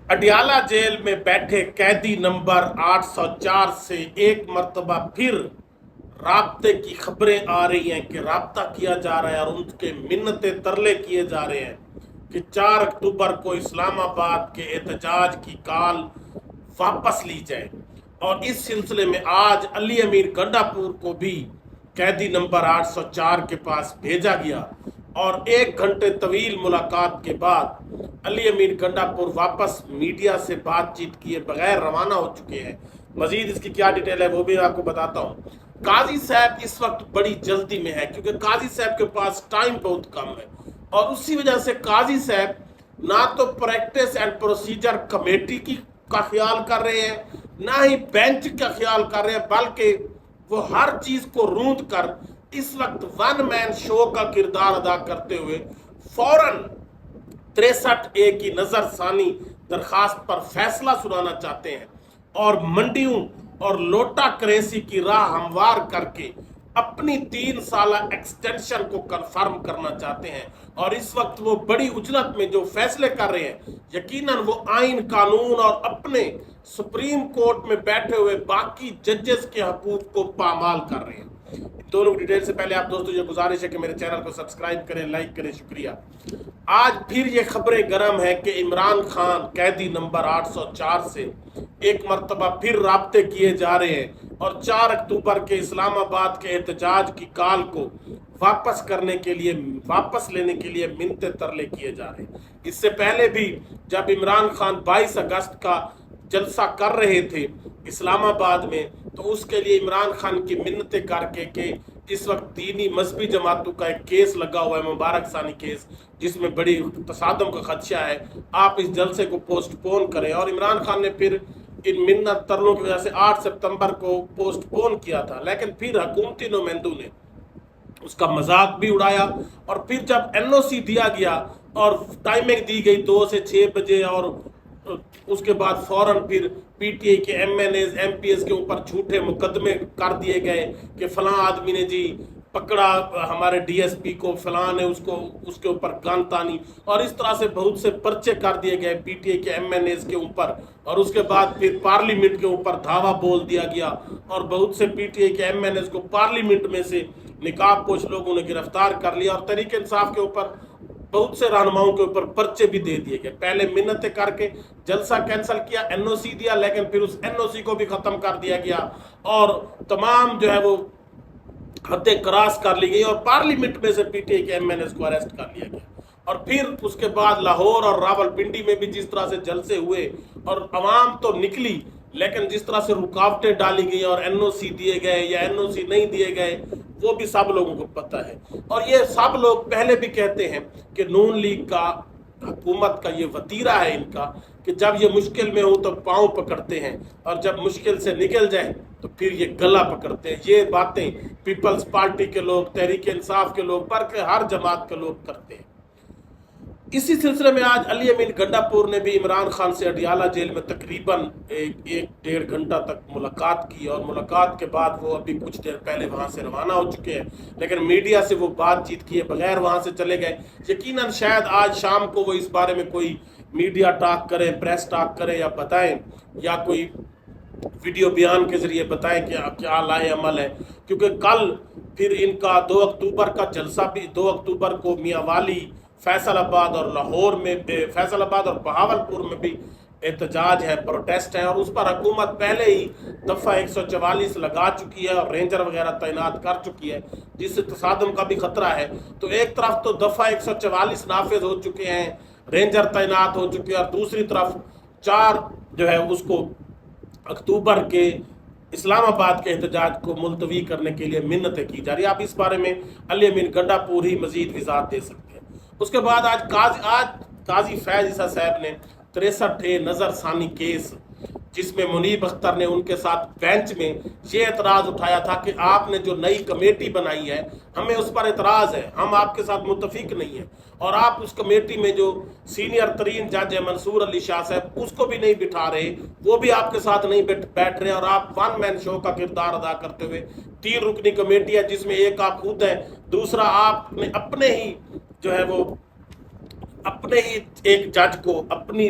Adiala jail में बैठे कैदी नंबर 804 से एक मर्तबा फिर राब्ते की खबरें आ रही हैं कि राब्ता किया जा रहा है और उनके मिन्नते तरले किए जा रहे हैं कि 4 अक्टूबर को इस्लामाबाद के एहतजाज की कॉल वापस ली जाए। और इस सिलसिले में आज अली अमीर गंडापुर को भी कैदी नंबर 804 के पास भेजा गया और 1 घंटे तवील मुलाकात के बाद अली अमीर गंडापुर वापस मीडिया से बातचीत किए बगैर रवाना हो चुके हैं। मजीद इसकी क्या डिटेल है वो भी आपको बताता हूँ। काजी साहब इस वक्त बड़ी जल्दी में है क्योंकि काजी साहब के पास टाइम बहुत कम है और उसी वजह से काजी साहब ना तो प्रैक्टिस एंड प्रोसीजर कमेटी की का ख्याल कर रहे हैं, ना ही बेंच का ख्याल कर रहे हैं, बल्कि वो हर चीज को रूंद कर इस वक्त वन मैन शो का किरदार अदा करते हुए फौरन 63A की नजरसानी दरखास्त पर फैसला सुनाना चाहते हैं और मंडियों और लोटा करेंसी की राह हमवार करके अपनी 3 साल एक्सटेंशन को कंफर्म करना चाहते हैं। और इस वक्त वो बड़ी उजलत में जो फैसले कर रहे हैं, यकीनन वो आइन कानून और अपने सुप्रीम कोर्ट में बैठे हुए बाकी जजेस के हकूक को पामाल कर रहे हैं। दोनों की डिटेल से पहले आप दोस्तों ये गुजारिश है कि मेरे चैनल को सब्सक्राइब करें, लाइक करें, शुक्रिया। आज फिर ये खबरें गर्म है कि इमरान खान कैदी नंबर 804 से एक मर्तबा फिर राब्ते किए जा रहे हैं और 4 अक्टूबर के इस्लामाबाद के एहतजाज की कॉल को वापस लेने के लिए मिन्नते तरले किए जा रहे हैं। इससे पहले भी जब इमरान खान 22 अगस्त का जलसा कर रहे थे इस्लामाबाद में, तो उसके लिए इमरान खान की मिन्नतें करके कि इस वक्त दीनी मजहबी जमातों का एक केस लगा हुआ है, मुबारक सानी केस, जिसमें बड़ी तसादम का खदशा है, आप इस जलसे को पोस्टपोन करें। और इमरान खान ने फिर इन मिन्नत तरलों की वजह से 8 सितंबर को पोस्टपोन किया था, लेकिन फिर हुकूमती नुमाइंदों ने उसका मजाक भी उड़ाया। और फिर जब एनओसी दिया गया और टाइमिंग दी गई 2 से 6 बजे, और उसके बाद फौरन फिर पीटीआई के एमएनएस एमपीएस के ऊपर झूठे मुकदमे कर दिए गए कि फलां आदमी ने जी पकड़ा हमारे डीएसपी को, फलां ने उसको उसके ऊपर गन तानी, और इस तरह से बहुत से पर्चे कर दिए गए पीटीआई के एमएनएस के ऊपर। और उसके बाद फिर पार्लियामेंट के ऊपर धावा बोल दिया गया और बहुत से पीटीआई के एमएनएस को पार्लियामेंट में से निकाबपोश लोगों ने गिरफ्तार कर लिया और तहरीक इंसाफ के ऊपर बहुत से रहनुमाओं के ऊपर पर्चे भी दे दिए गए। पहले मिन्नतें करके जलसा कैंसिल किया, एनओसी दिया, लेकिन फिर उस एनओसी को भी खत्म कर दिया गया और तमाम जो है वो हदें क्रॉस कर ली गई और पार्लियामेंट में से पीटीआई के एमएनएस को अरेस्ट कर लिया गया। और फिर उसके बाद लाहौर और रावलपिंडी में भी जिस तरह से जलसे हुए और अवाम तो निकली, लेकिन जिस तरह से रुकावटें डाली गई और एनओसी दिए गए या एनओसी नहीं दिए गए वो भी सब लोगों को पता है। और ये सब लोग पहले भी कहते हैं कि नून लीग का हुकूमत का ये वतीरा है इनका कि जब ये मुश्किल में हो तो पाँव पकड़ते हैं और जब मुश्किल से निकल जाए तो फिर ये गला पकड़ते हैं। ये बातें पीपल्स पार्टी के लोग, तहरीक इंसाफ के लोग, बल्कि हर जमात के लोग करते हैं। इसी सिलसिले में आज अली अमीर गंडापुर ने भी इमरान खान से अडियाला जेल में तकरीबन 1-1.5 घंटा तक मुलाकात की और मुलाकात के बाद वो अभी कुछ देर पहले वहां से रवाना हो चुके हैं, लेकिन मीडिया से वो बातचीत किए बगैर वहां से चले गए। यकीनन शायद आज शाम को वो इस बारे में कोई मीडिया टॉक करें, प्रेस टॉक करें या बताएं या कोई वीडियो बयान के जरिए बताएं कि क्या लाए अमल है, क्योंकि कल फिर इनका 2 अक्टूबर का जलसा भी 2 अक्टूबर को मियांवाली, फैसलाबाद और लाहौर में, फैसलाबाद और बहावलपुर में भी एहतजाज है, प्रोटेस्ट है और उस पर हुकूमत पहले ही दफ़ा 144 लगा चुकी है और रेंजर वगैरह तैनात कर चुकी है, जिससे तसादम का भी खतरा है। तो एक तरफ तो दफ़ा 144 नाफिज हो चुके हैं, रेंजर तैनात हो चुके हैं, और दूसरी तरफ 4 जो है उसको अक्टूबर के इस्लामाबाद के एहतजाज को मुलतवी करने के लिए मिन्नतें की जा रही है। आप इस बारे में अली अमीर गंडापुर ही मजीद वजाहत दे सकते हैं। उसके बाद आज काजी फैज ईसा साहब ने 63 नजरसानी केस, जिसमें मुनीब अख्तर ने उनके साथ बेंच में ये एतराज़ उठाया था कि आपने जो नई कमेटी बनाई है हमें उस पर एतराज़ है, हम आपके साथ मुतफिक नहीं है, और आप उस कमेटी में जो सीनियर तरीन जज है मंसूर अली शाह साहब उसको भी नहीं बिठा रहे, वो भी आपके साथ नहीं बैठ रहे, और आप वन मैन शो का किरदार अदा करते हुए 3 रुकनी कमेटी है जिसमें एक आप खुद हैं, दूसरा आपने अपने ही जो है वो अपने ही एक जज को, अपनी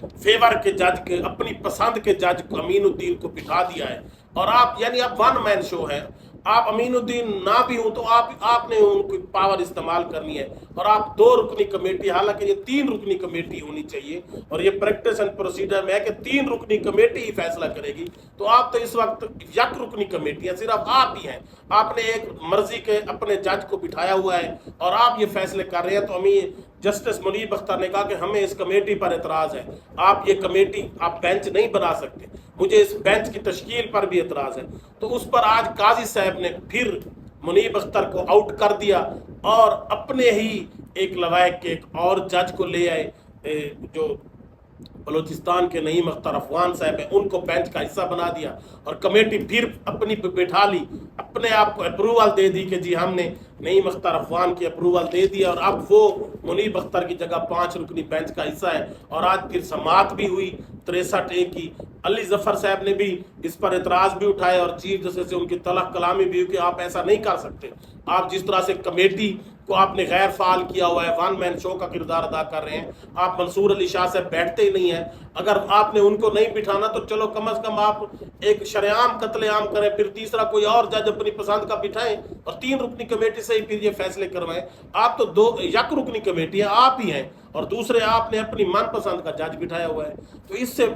फेवर के जज के, अपनी पसंद के जज को अमीनुद्दीन को बिठा दिया है। और आप यानी आप वन मैन शो है, आप अमीनुद्दीन ना भी हो तो आपने उनकी पावर इस्तेमाल करनी है। और आप 2 रुकनी कमेटी, हालांकि ये 3 रुकनी कमेटी होनी चाहिए और ये प्रैक्टिस एंड प्रोसीजर में है कि 3 रुकनी कमेटी ही फैसला करेगी। तो आप तो इस वक्त 1 रुकनी कमेटी है, सिर्फ आप ही हैं। आपने एक मर्जी के अपने जज को बिठाया हुआ है और आप ये फैसले कर रहे हैं। तो अमीर जस्टिस मुनीब अख्तर ने कहा कि हमें इस कमेटी पर एतराज़ है, आप ये कमेटी, आप बेंच नहीं बना सकते, मुझे इस बेंच की तश्कील पर भी एतराज़ है। तो उस पर आज काजी साहब ने फिर मुनीब अख्तर को आउट कर दिया और अपने ही एक लवायक के एक और जज को ले आए, जो बलूचिस्तान के नईम अख्तर अफगान साहब है, उनको बेंच का हिस्सा बना दिया और कमेटी फिर अपनी बिठा ली, अपने आप को अप्रूवल दे दी कि जी हमने नईम अख्तर अफगान की अप्रूवल दे दिया और अब वो मुनीब अख्तर की जगह 5 रुकनी बेंच का हिस्सा है। और आज फिर समाअत भी हुई 63A की। अली जफर साहब ने भी इस पर एतराज़ भी उठाए और चीफ जस्टिस से उनकी तलब कलामी भी हुई कि आप ऐसा नहीं कर सकते। आप जिस तरह से कमेटी को आपने गैर फाल किया हुआ है, वन मैन शो का किरदार अदा कर रहे हैं, आप मंसूर अली शाह से बैठते ही नहीं है। अगर आपने उनको नहीं बिठाना तो चलो कम अज कम आप एक शरेआम कत्लेआम करें, फिर तीसरा कोई और जज अपनी पसंद का बिठाएं और 3 रुकनी कमेटी से ही फिर ये फैसले करवाएं। आप तो 1 रुकनी कमेटी है, आप ही हैं, और दूसरे आपने अपनी मनपसंद का जज बिठाया हुआ है। तो इससे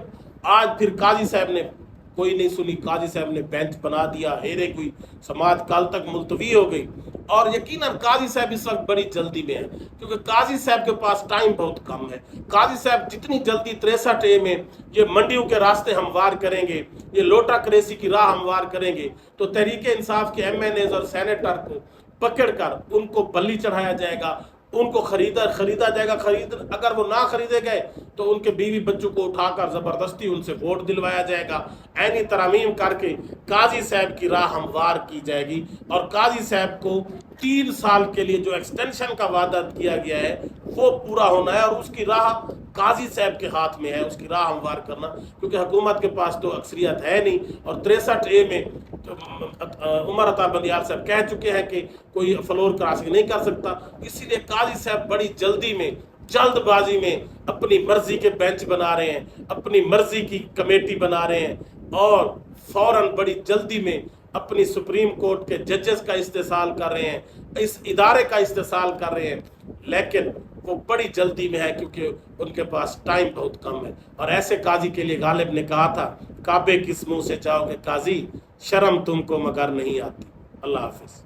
आज फिर काजी साहब ने कोई नहीं सुनी, काजी साहब ने बेंच बना दिया, हेरे कोई समाज कल तक मुलतवी हो गई। और यकीनन काजी साहब इस वक्त बड़ी जल्दी में है, क्योंकि काजी साहब के पास टाइम बहुत कम है। काजी साहब जितनी जल्दी 63A में ये मंडियों के रास्ते हमवार करेंगे, ये लोटा क्रेसी की राह हमवार करेंगे, तो तहरीक इंसाफ के MNAs और सेनेटर को पकड़कर उनको बल्ली चढ़ाया जाएगा, उनको खरीदा जाएगा। अगर वो ना खरीदे गए तो उनके बीवी बच्चों को उठाकर जबरदस्ती उनसे वोट दिलवाया जाएगा। ऐनी तरमीम करके काजी साहब की राह हमवार की जाएगी और काजी साहब को 3 साल के लिए जो एक्सटेंशन का वादा किया गया है वो पूरा होना है और उसकी राह काजी साहब के हाथ में है, उसकी राह हमवार करना, क्योंकि हुकूमत के पास तो अक्सरियत है नहीं। और 63A में उमर अता बंदियाल साहब कह चुके हैं कि कोई फ्लोर क्रॉसिंग नहीं कर सकता। इसीलिए काजी साहब बड़ी जल्दी में, जल्दबाजी में अपनी मर्जी के बेंच बना रहे हैं, अपनी मर्जी की कमेटी बना रहे हैं और फौरन बड़ी जल्दी में अपनी सुप्रीम कोर्ट के जजेस का इस्तेसाल कर रहे हैं, इस इदारे का इस्तेसाल कर रहे हैं। लेकिन वो बड़ी जल्दी में है क्योंकि उनके पास टाइम बहुत कम है। और ऐसे काजी के लिए गालिब ने कहा था, काबे किस मुंह से जाओगे काजी, शर्म तुमको मगर नहीं आती। अल्लाह हाफिज।